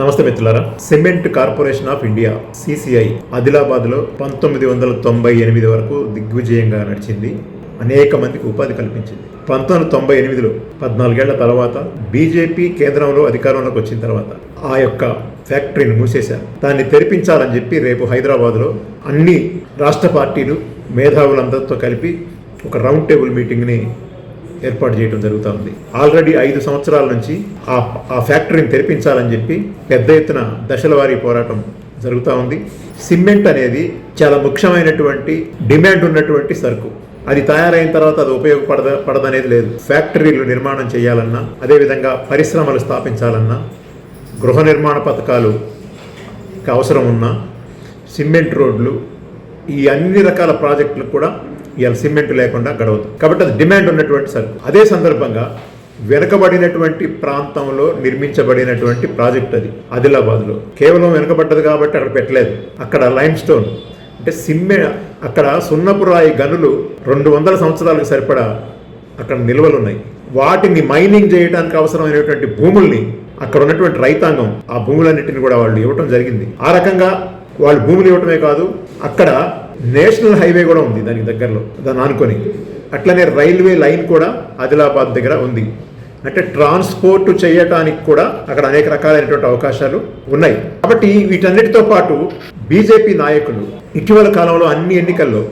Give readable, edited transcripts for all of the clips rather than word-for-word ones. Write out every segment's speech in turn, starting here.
నమస్తే మిత్రులారా. Cement corporation of India CCI ఆదిలాబాద్లో 1998 వరకు దిగ్విజయంగా నడిచింది. అనేక మందికి ఉపాధి కల్పించింది. 1998లో 14 ఏళ్ల తర్వాత బీజేపీ కేంద్రంలో అధికారంలోకి వచ్చిన తర్వాత ఆ యొక్క ఫ్యాక్టరీని మూసేశారు. దాన్ని తెరిపించాలని చెప్పి రేపు హైదరాబాద్లో అన్ని రాష్ట్ర పార్టీలు మేధావులందరితో కలిపి ఒక రౌండ్ టేబుల్ మీటింగ్ని ఏర్పాటు చేయడం జరుగుతూ ఉంది. ఆల్రెడీ 5 సంవత్సరాల నుంచి ఆ ఫ్యాక్టరీని తెరిపించాలని చెప్పి పెద్ద ఎత్తున దశల వారీ పోరాటం జరుగుతూ ఉంది. సిమెంట్ అనేది చాలా ముఖ్యమైనటువంటి డిమాండ్ ఉన్నటువంటి సరుకు. అది తయారైన తర్వాత అది పడదనేది లేదు. ఫ్యాక్టరీలు నిర్మాణం చేయాలన్నా, అదేవిధంగా పరిశ్రమలు స్థాపించాలన్నా, గృహ నిర్మాణ పథకాలు అవసరం ఉన్న సిమెంట్ రోడ్లు, ఈ అన్ని రకాల ప్రాజెక్టులు కూడా ఇవాళ సిమెంట్ లేకుండా గడవదు. కాబట్టి అది డిమాండ్ ఉన్నటువంటి సరుకు. అదే సందర్భంగా వెనుకబడినటువంటి ప్రాంతంలో నిర్మించబడినటువంటి ప్రాజెక్ట్ అది ఆదిలాబాద్లో. కేవలం వెనుకబడ్డది కాబట్టి అక్కడ పెట్టలేదు. అక్కడ లైమ్ స్టోన్ అంటే అక్కడ సున్నపు రాయి గనులు 200 సంవత్సరాలకు సరిపడా అక్కడ నిల్వలు ఉన్నాయి. వాటిని మైనింగ్ చేయడానికి అవసరమైనటువంటి భూముల్ని అక్కడ ఉన్నటువంటి రైతాంగం ఆ భూములన్నింటిని కూడా వాళ్ళు ఇవ్వటం జరిగింది. ఆ రకంగా వాళ్ళు భూములు ఇవ్వటమే కాదు, అక్కడ నేషనల్ హైవే కూడా ఉంది దానికి దగ్గరలో, దాన్ని ఆనుకొని. అట్లనే రైల్వే లైన్ కూడా ఆదిలాబాద్ దగ్గర ఉంది. అంటే ట్రాన్స్పోర్ట్ చేయటానికి కూడా అక్కడ అనేక రకాలైనటువంటి అవకాశాలు ఉన్నాయి. కాబట్టి వీటన్నిటితో పాటు బీజేపీ నాయకులు ఇటీవల కాలంలో అన్ని ఎన్నికల్లో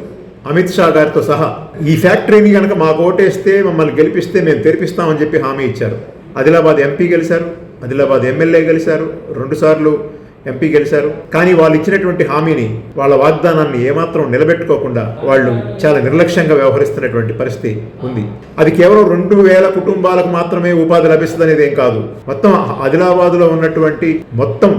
అమిత్ షా గారితో సహా ఈ ఫ్యాక్టరీని కనుక మాకు ఓటేస్తే మమ్మల్ని గెలిపిస్తే మేము తెరిపిస్తామని చెప్పి హామీ ఇచ్చారు. ఆదిలాబాద్ ఎంపీ గెలిచారు, ఆదిలాబాద్ ఎమ్మెల్యే గెలిచారు, 2 సార్లు ఎంపీ గెలిచారు. కానీ వాళ్ళు ఇచ్చినటువంటి హామీని, వాళ్ళ వాగ్దానాన్ని ఏమాత్రం నిలబెట్టుకోకుండా వాళ్ళు చాలా నిర్లక్ష్యంగా వ్యవహరిస్తున్నటువంటి పరిస్థితి ఉంది. అది కేవలం 2000 కుటుంబాలకు మాత్రమే ఉపాధి లభిస్తుంది అనేది ఏం కాదు. మొత్తం ఆదిలాబాద్లో ఉన్నటువంటి మొత్తం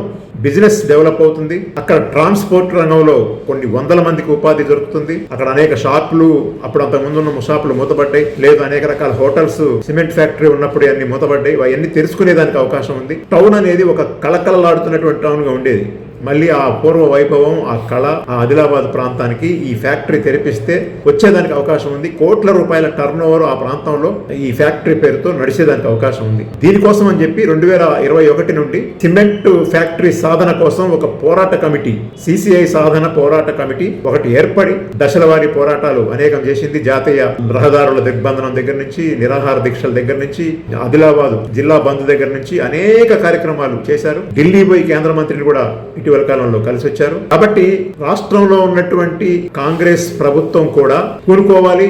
బిజినెస్ డెవలప్ అవుతుంది. అక్కడ ట్రాన్స్పోర్ట్ రంగంలో కొన్ని వందల మందికి ఉపాధి దొరుకుతుంది. అక్కడ అనేక షాపులు, అప్పుడు అంతకుముందు ఉన్న షాపులు మూతపడ్డాయి, లేదు అనేక రకాల హోటల్స్ సిమెంట్ ఫ్యాక్టరీ ఉన్నప్పుడు అన్ని మూతపడ్డాయి. అవన్నీ తెరుచుకునేదానికి అవకాశం ఉంది. టౌన్ అనేది ఒక కళకళలాడుతున్నటువంటి టౌన్గా ఉండేది. మళ్ళీ ఆ పూర్వ వైభవం, ఆ కళ, ఆ ఆదిలాబాద్ ప్రాంతానికి ఈ ఫ్యాక్టరీ తెరిపిస్తే వచ్చేదానికి అవకాశం ఉంది. కోట్ల రూపాయల టర్న్ ఓవర్ ఆ ప్రాంతంలో ఈ ఫ్యాక్టరీ పేరుతో నడిచేదానికి అవకాశం ఉంది. దీనికోసం అని చెప్పి 2021 నుండి సిమెంట్ ఫ్యాక్టరీ సాధన కోసం ఒక పోరాట కమిటీ, సిసిఐ సాధన పోరాట కమిటీ ఒకటి ఏర్పడి దశల వారీ పోరాటాలు అనేకం చేసింది. జాతీయ రహదారుల దిగ్బంధనం దగ్గర నుంచి, నిరాహార దీక్షల దగ్గర నుంచి, ఆదిలాబాద్ జిల్లా బంద్ దగ్గర నుంచి అనేక కార్యక్రమాలు చేశారు. ఢిల్లీ పోయి కేంద్ర మంత్రిని కూడా ఇటీవల కాలంలో కలిసి వచ్చారు. కాబట్టి రాష్ట్రంలో ఉన్నటువంటి కాంగ్రెస్ ప్రభుత్వం కూడా కూనుకోవాలి,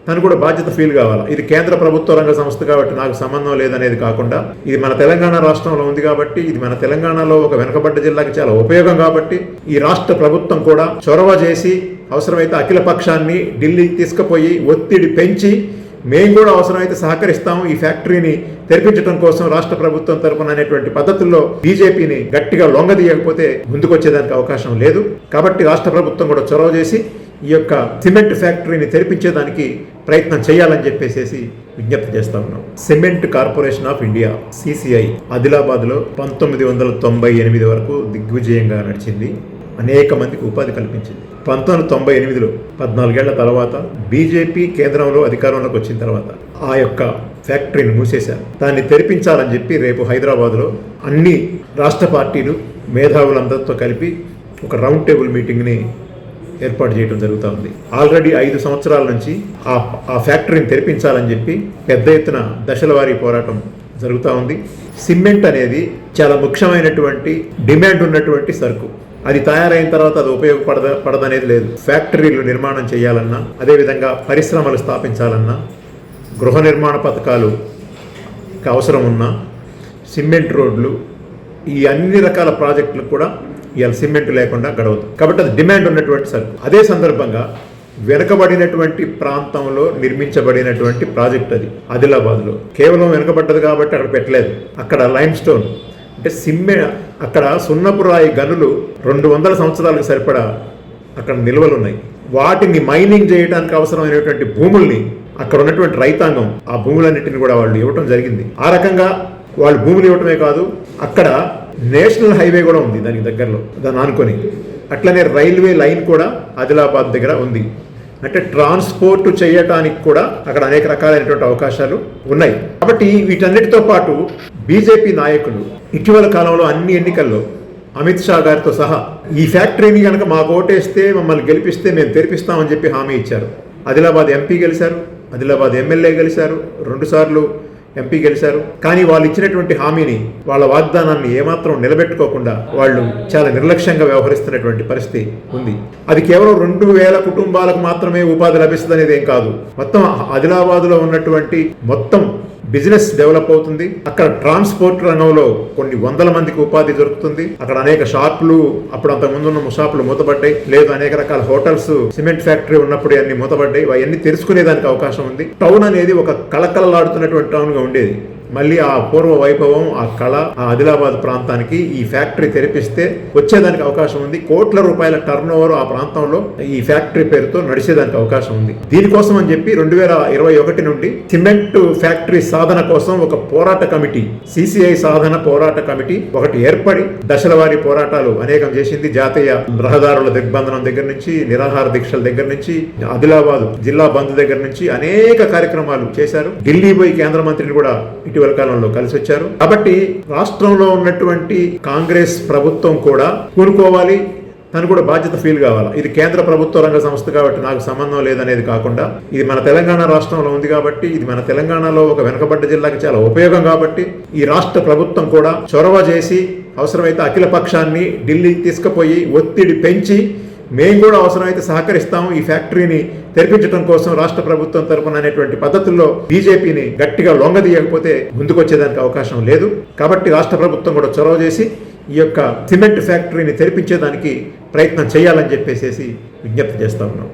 తను కూడా బాధ్యత ఫీల్ కావాలి. ఇది కేంద్ర ప్రభుత్వ రంగ సంస్థ కాబట్టి నాకు సంబంధం లేదనేది కాకుండా, ఇది మన తెలంగాణ రాష్ట్రంలో ఉంది కాబట్టి, ఇది మన తెలంగాణలో ఒక వెనుకబడ్డ జిల్లాకి చాలా ఉపయోగం కాబట్టి ఈ రాష్ట్ర ప్రభుత్వం కూడా చొరవ చేసి అవసరమైతే అఖిల పక్షాన్ని ఢిల్లీకి తీసుకుపోయి ఒత్తిడి పెంచి మేము కూడా అవసరమైతే సహకరిస్తాము ఈ ఫ్యాక్టరీని తెరిపించడం కోసం రాష్ట్ర ప్రభుత్వం తరపున అనేటువంటి పద్ధతుల్లో బీజేపీని గట్టిగా లొంగదీయకపోతే ముందుకొచ్చేదానికి అవకాశం లేదు. కాబట్టి రాష్ట్ర ప్రభుత్వం కూడా చొరవ చేసి ఈ యొక్క సిమెంట్ ఫ్యాక్టరీని తెరిపించేదానికి ప్రయత్నం చేయాలని చెప్పేసి విజ్ఞప్తి చేస్తా ఉన్నాం. Cement corporation of India CCI ఆదిలాబాద్లో 1998 వరకు దిగ్విజయంగా నడిచింది. అనేక మందికి ఉపాధి కల్పించింది. 1998లో 14 ఏళ్ల తర్వాత బీజేపీ కేంద్రంలో అధికారంలోకి వచ్చిన తర్వాత ఆ యొక్క ఫ్యాక్టరీని మూసేశారు. దాన్ని తెరిపించాలని చెప్పి రేపు హైదరాబాద్లో అన్ని రాష్ట్ర పార్టీలు మేధావులందరితో కలిపి ఒక రౌండ్ టేబుల్ మీటింగ్ని ఏర్పాటు చేయడం జరుగుతూ ఉంది. ఆల్రెడీ 5 సంవత్సరాల నుంచి ఆ ఫ్యాక్టరీని తెరిపించాలని చెప్పి పెద్ద ఎత్తున దశల వారీ పోరాటం జరుగుతూ ఉంది. సిమెంట్ అనేది చాలా ముఖ్యమైనటువంటి డిమాండ్ ఉన్నటువంటి సరుకు. అది తయారైన తర్వాత అది పడదనేది లేదు. ఫ్యాక్టరీలు నిర్మాణం చేయాలన్నా, అదేవిధంగా పరిశ్రమలు స్థాపించాలన్నా, గృహ నిర్మాణ పథకాలు అవసరం ఉన్న సిమెంట్ రోడ్లు, ఈ అన్ని రకాల ప్రాజెక్టులు కూడా ఇవాళ సిమెంట్ లేకుండా గడవదు. కాబట్టి అది డిమాండ్ ఉన్నటువంటి సరుకు. అదే సందర్భంగా వెనుకబడినటువంటి ప్రాంతంలో నిర్మించబడినటువంటి ప్రాజెక్ట్ అది ఆదిలాబాద్లో. కేవలం వెనుకబడ్డది కాబట్టి అక్కడ పెట్టలేదు. అక్కడ లైమ్ స్టోన్ అంటే అక్కడ సున్నపు రాయి గనులు 200 సంవత్సరాలకు సరిపడా అక్కడ నిల్వలు ఉన్నాయి. వాటిని మైనింగ్ చేయడానికి అవసరమైనటువంటి భూముల్ని అక్కడ ఉన్నటువంటి రైతాంగం ఆ భూములన్నింటిని కూడా వాళ్ళు ఇవ్వటం జరిగింది. ఆ రకంగా వాళ్ళు భూములు ఇవ్వటమే కాదు, అక్కడ నేషనల్ హైవే కూడా ఉంది దానికి దగ్గరలో, దాన్ని ఆనుకొని. అట్లనే రైల్వే లైన్ కూడా ఆదిలాబాద్ దగ్గర ఉంది. అంటే ట్రాన్స్పోర్ట్ చేయటానికి కూడా అక్కడ అనేక రకాలైనటువంటి అవకాశాలు ఉన్నాయి. కాబట్టి వీటన్నిటితో పాటు బీజేపీ నాయకులు ఇటీవల కాలంలో అన్ని ఎన్నికల్లో అమిత్ షా గారితో సహా ఈ ఫ్యాక్టరీని కనుక మాకు ఓటేస్తే మమ్మల్ని గెలిపిస్తే మేము తెరిపిస్తామని చెప్పి హామీ ఇచ్చారు. ఆదిలాబాద్ ఎంపీ గెలిచారు, ఆదిలాబాద్ ఎమ్మెల్యే గెలిచారు, 2 సార్లు ఎంపీ గెలిచారు. కానీ వాళ్ళు ఇచ్చినటువంటి హామీని, వాళ్ళ వాగ్దానాన్ని ఏమాత్రం నిలబెట్టుకోకుండా వాళ్ళు చాలా నిర్లక్ష్యంగా వ్యవహరిస్తున్నటువంటి పరిస్థితి ఉంది. అది కేవలం 2,000 కుటుంబాలకు మాత్రమే ఉపాధి లభిస్తుంది అనేది ఏం కాదు. మొత్తం ఆదిలాబాద్లో ఉన్నటువంటి మొత్తం బిజినెస్ డెవలప్ అవుతుంది. అక్కడ ట్రాన్స్పోర్ట్ రంగంలో కొన్ని వందల మందికి ఉపాధి దొరుకుతుంది. అక్కడ అనేక షాపులు, అప్పుడు అంతకు ముందు ఉన్న షాపులు మూతపడ్డాయి, లేదు అనేక రకాల హోటల్స్, సిమెంట్ ఫ్యాక్టరీ ఉన్నప్పుడు అన్ని మూతపడ్డాయి. అవన్నీ తెరుచుకునేదానికి అవకాశం ఉంది. టౌన్ అనేది ఒక కళకళలాడుతున్నటువంటి టౌన్ గా ఉండేది. మళ్ళీ ఆ పూర్వ వైభవం, ఆ కళ, ఆ ఆదిలాబాద్ ప్రాంతానికి ఈ ఫ్యాక్టరీ తెరిపిస్తే వచ్చేదానికి అవకాశం ఉంది. కోట్ల రూపాయల టర్న్ ఓవర్ ఆ ప్రాంతంలో ఈ ఫ్యాక్టరీ పేరుతో నడిచేదానికి అవకాశం ఉంది. దీనికోసం అని చెప్పి 2021 నుండి సిమెంట్ ఫ్యాక్టరీ సాధన కోసం ఒక పోరాట కమిటీ, సిసిఐ సాధన పోరాట కమిటీ ఒకటి ఏర్పడి దశల వారీ పోరాటాలు అనేకం చేసింది. జాతీయ రహదారుల దిగ్బంధనం దగ్గర నుంచి, నిరాహార దీక్షల దగ్గర నుంచి, ఆదిలాబాద్ జిల్లా బంద్ దగ్గర నుంచి అనేక కార్యక్రమాలు చేశారు. ఢిల్లీ పోయి కేంద్ర మంత్రిని కూడా ఇటీవల కాలంలో కలిసి వచ్చారు. కాబట్టి రాష్ట్రంలో ఉన్నటువంటి కాంగ్రెస్ ప్రభుత్వం కూడా కూనుకోవాలి, తను కూడా బాధ్యత ఫీల్ కావాలి. ఇది కేంద్ర ప్రభుత్వ రంగ సంస్థ కాబట్టి నాకు సంబంధం లేదనేది కాకుండా, ఇది మన తెలంగాణ రాష్ట్రంలో ఉంది కాబట్టి, ఇది మన తెలంగాణలో ఒక వెనుకబడ్డ జిల్లాకి చాలా ఉపయోగం కాబట్టి, ఈ రాష్ట్ర ప్రభుత్వం కూడా చొరవ చేసి అవసరమైతే అఖిల పక్షాన్ని ఢిల్లీకి తీసుకుపోయి ఒత్తిడి పెంచి మేము కూడా అవసరమైతే సహకరిస్తాము ఈ ఫ్యాక్టరీని తెరిపించడం కోసం రాష్ట్ర ప్రభుత్వం తరపున అనేటువంటి పద్ధతుల్లో బీజేపీని గట్టిగా లొంగదీయకపోతే ముందుకొచ్చేదానికి అవకాశం లేదు. కాబట్టి రాష్ట్ర ప్రభుత్వం కూడా చొరవ చేసి ఈ యొక్క సిమెంట్ ఫ్యాక్టరీని తెరిపించేదానికి ప్రయత్నం చేయాలని చెప్పేసి విజ్ఞప్తి చేస్తా ఉన్నాం.